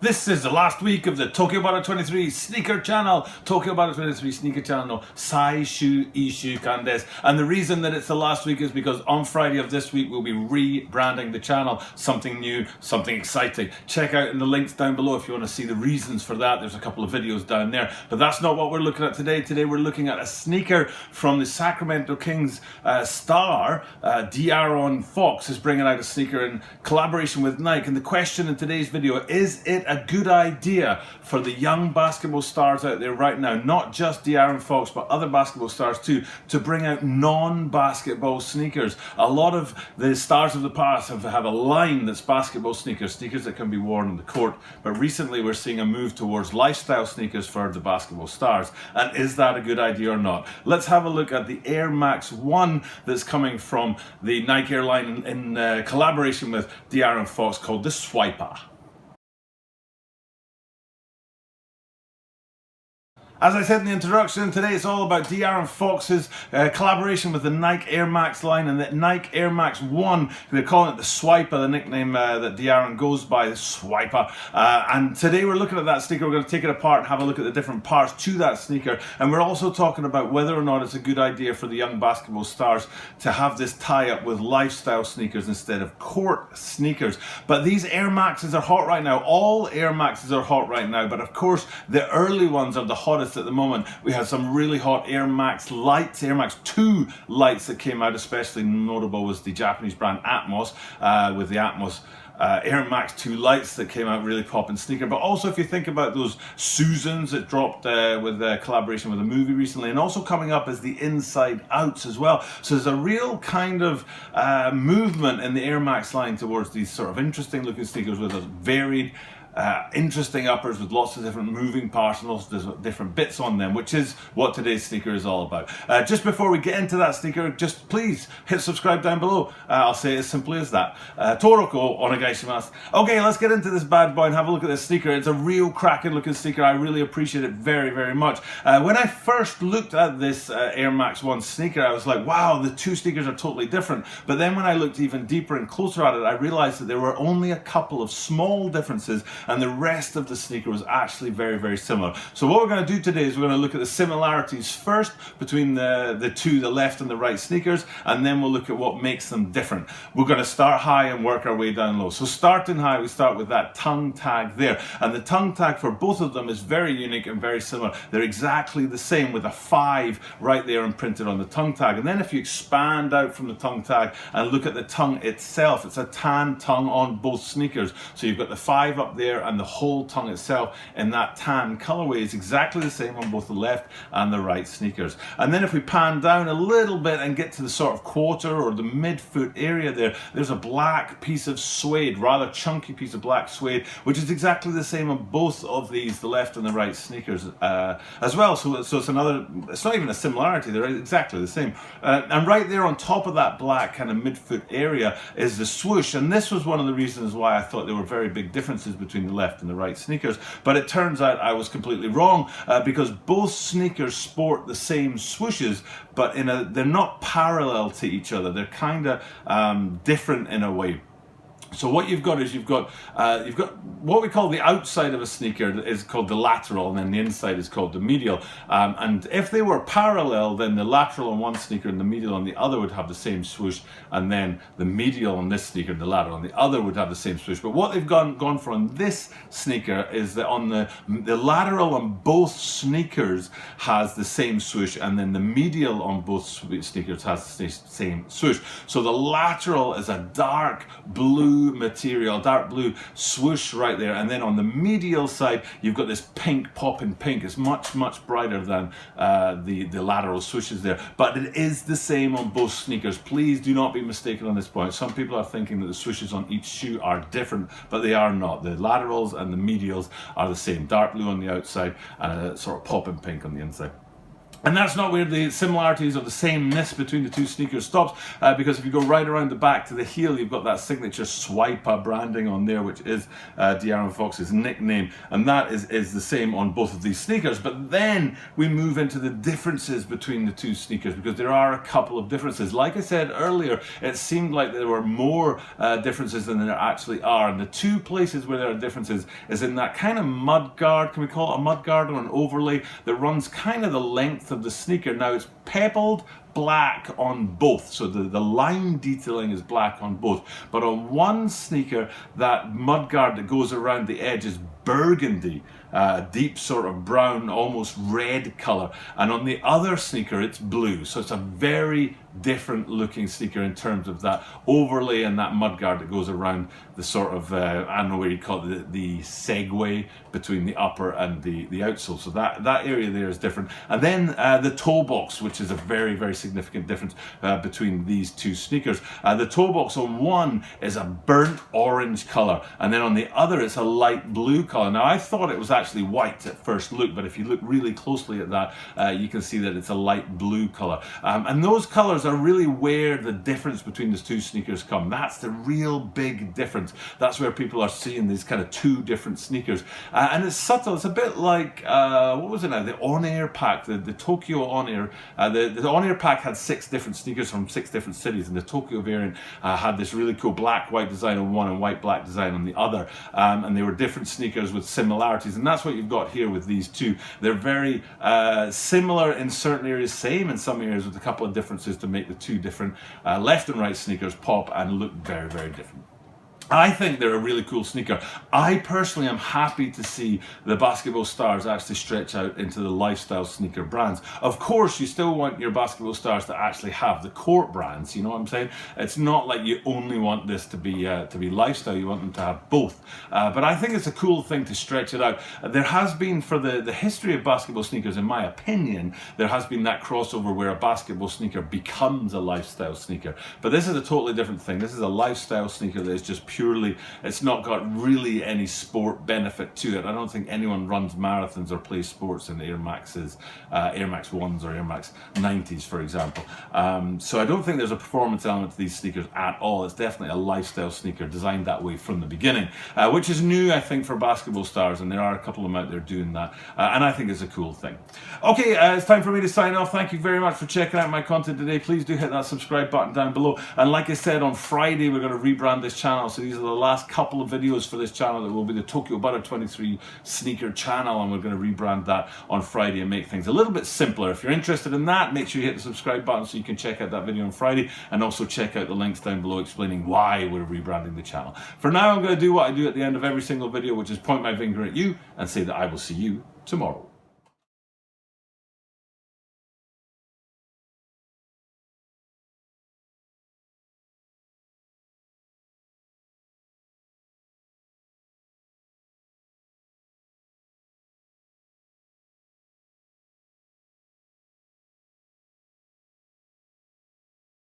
This is the last week of the Tokyo Butter 23 sneaker channel. Tokyo Butter 23 sneaker channel no Saishu Ishukan desu. And the reason that it's the last week is because on Friday of this week we'll be rebranding the channel. Something new, something exciting. Check out in the links down below if you want to see the reasons for that. There's a couple of videos down there. But that's not what we're looking at today. Today we're looking at a sneaker from the Sacramento Kings star. De'Aaron Fox is bringing out a sneaker in collaboration with Nike. And the question in today's video, is it a good idea for the young basketball stars out there right now, not just De'Aaron Fox but other basketball stars too, to bring out non-basketball sneakers? A lot of the stars of the past have a line that's basketball sneakers that can be worn on the court, but recently we're seeing a move towards lifestyle sneakers for the basketball stars. And is that a good idea or not? Let's have a look at the Air Max 1 that's coming from the Nike Air line in collaboration with De'Aaron Fox, called the Swipa. As I said in the introduction, today it's all about De'Aaron Fox's collaboration with the Nike Air Max line, and that Nike Air Max 1, they're calling it the Swipa, the nickname that De'Aaron goes by, the Swipa. And today we're looking at that sneaker. We're going to take it apart and have a look at the different parts to that sneaker. And we're also talking about whether or not it's a good idea for the young basketball stars to have this tie-up with lifestyle sneakers instead of court sneakers. But these Air Maxes are hot right now. All Air Maxes are hot right now. But of course, the early ones are the hottest at the moment. We had some really hot Air Max lights, Air Max 2 lights that came out. Especially notable was the Japanese brand Atmos with the Atmos Air Max 2 lights that came out, really popping sneaker. But also if you think about those Susans that dropped with a collaboration with a movie recently, and also coming up is the Inside Outs as well. So there's a real kind of movement in the Air Max line towards these sort of interesting looking sneakers with a varied interesting uppers with lots of different moving parts and lots of different bits on them, which is what today's sneaker is all about. Just before we get into that sneaker, just please hit subscribe down below. I'll say it as simply as that. Toroko onegaishimasu. Okay, let's get into this bad boy and have a look at this sneaker. It's a real cracking looking sneaker. I really appreciate it very, very much. When I first looked at this Air Max 1 sneaker, I was like, wow, the two sneakers are totally different. But then when I looked even deeper and closer at it, I realized that there were only a couple of small differences, and the rest of the sneaker was actually very, very similar. So what we're going to do today is we're going to look at the similarities first between the two, the left and the right sneakers, and then we'll look at what makes them different. We're going to start high and work our way down low. So starting high, we start with that tongue tag there, and the tongue tag for both of them is very unique and very similar. They're exactly the same, with a 5 right there imprinted on the tongue tag. And then if you expand out from the tongue tag and look at the tongue itself, it's a tan tongue on both sneakers. So you've got the 5 up there, and the whole tongue itself in that tan colorway is exactly the same on both the left and the right sneakers. And then if we pan down a little bit and get to the sort of quarter or the mid-foot area there's a black piece of suede, rather chunky piece of black suede, which is exactly the same on both of these, the left and the right sneakers as well. So it's another, it's not even a similarity, they're exactly the same. And right there on top of that black kind of mid-foot area is the swoosh, and this was one of the reasons why I thought there were very big differences between the left and the right sneakers. But it turns out I was completely wrong, because both sneakers sport the same swooshes, but they're not parallel to each other. They're kind of different in a way. So what you've got is you've got what we call the outside of a sneaker is called the lateral, and then the inside is called the medial. And if they were parallel, then the lateral on one sneaker and the medial on the other would have the same swoosh, and then the medial on this sneaker, the lateral on the other, would have the same swoosh. But what they've gone for on this sneaker is that on the lateral on both sneakers has the same swoosh, and then the medial on both sneakers has the same swoosh. So the lateral is a dark blue material, dark blue swoosh right there, and then on the medial side you've got this pink, popping pink. It's much, much brighter than the lateral swooshes there, but it is the same on both sneakers. Please do not be mistaken on this point. Some people are thinking that the swooshes on each shoe are different, but they are not. The laterals and the medials are the same, dark blue on the outside and a sort of popping pink on the inside. And that's not where the similarities or the sameness between the two sneakers stops, because if you go right around the back to the heel, you've got that signature Swipa branding on there, which is De'Aaron Fox's nickname, and that is the same on both of these sneakers. But then we move into the differences between the two sneakers, because there are a couple of differences. Like I said earlier, it seemed like there were more differences than there actually are, and the two places where there are differences is in that kind of mud guard, can we call it a mud guard or an overlay, that runs kind of the length of the sneaker. Now it's pebbled black on both, so the line detailing is black on both, but on one sneaker that mudguard that goes around the edge is burgundy, deep sort of brown, almost red color, and on the other sneaker it's blue. So it's a very different looking sneaker in terms of that overlay and that mudguard that goes around the sort of I don't know where you call it, the segue between the upper and the outsole. So that area there is different. And then the toe box, which is a very, very significant difference between these two sneakers. The toe box on one is a burnt orange color, and then on the other it's a light blue color. Now I thought it was actually white at first look, but if you look really closely at that, you can see that it's a light blue color. And those colors are really where the difference between the two sneakers come. That's the real big difference. That's where people are seeing these kind of two different sneakers. And it's subtle. It's a bit like, what was it now? The on-air pack, the Tokyo on-air. The on-air pack had 6 different sneakers from 6 different cities, and the Tokyo variant had this really cool black-white design on one and white-black design on the other. And they were different sneakers with similarities, and that's what you've got here with these two. They're very similar in certain areas, same in some areas, with a couple of differences to make the two different left and right sneakers pop and look very, very different. I think they're a really cool sneaker. I personally am happy to see the basketball stars actually stretch out into the lifestyle sneaker brands. Of course, you still want your basketball stars to actually have the court brands, you know what I'm saying? It's not like you only want this to be lifestyle, you want them to have both. But I think it's a cool thing to stretch it out. There has been, for the history of basketball sneakers, in my opinion, there has been that crossover where a basketball sneaker becomes a lifestyle sneaker. But this is a totally different thing. This is a lifestyle sneaker that is just purely, it's not got really any sport benefit to it. I don't think anyone runs marathons or plays sports in Air Maxes, Air Max 1s or Air Max 90s, for example. So I don't think there's a performance element to these sneakers at all. It's definitely a lifestyle sneaker designed that way from the beginning, which is new, I think, for basketball stars, and there are a couple of them out there doing that, and I think it's a cool thing. Okay, it's time for me to sign off. Thank you very much for checking out my content today. Please do hit that subscribe button down below, and like I said, on Friday we're going to rebrand this channel, so these are the last couple of videos for this channel. That will be the Tokyo Butter 23 sneaker channel, and we're going to rebrand that on Friday and make things a little bit simpler. If you're interested in that, make sure you hit the subscribe button so you can check out that video on Friday, and also check out the links down below explaining why we're rebranding the channel. For now, I'm going to do what I do at the end of every single video, which is point my finger at you and say that I will see you tomorrow.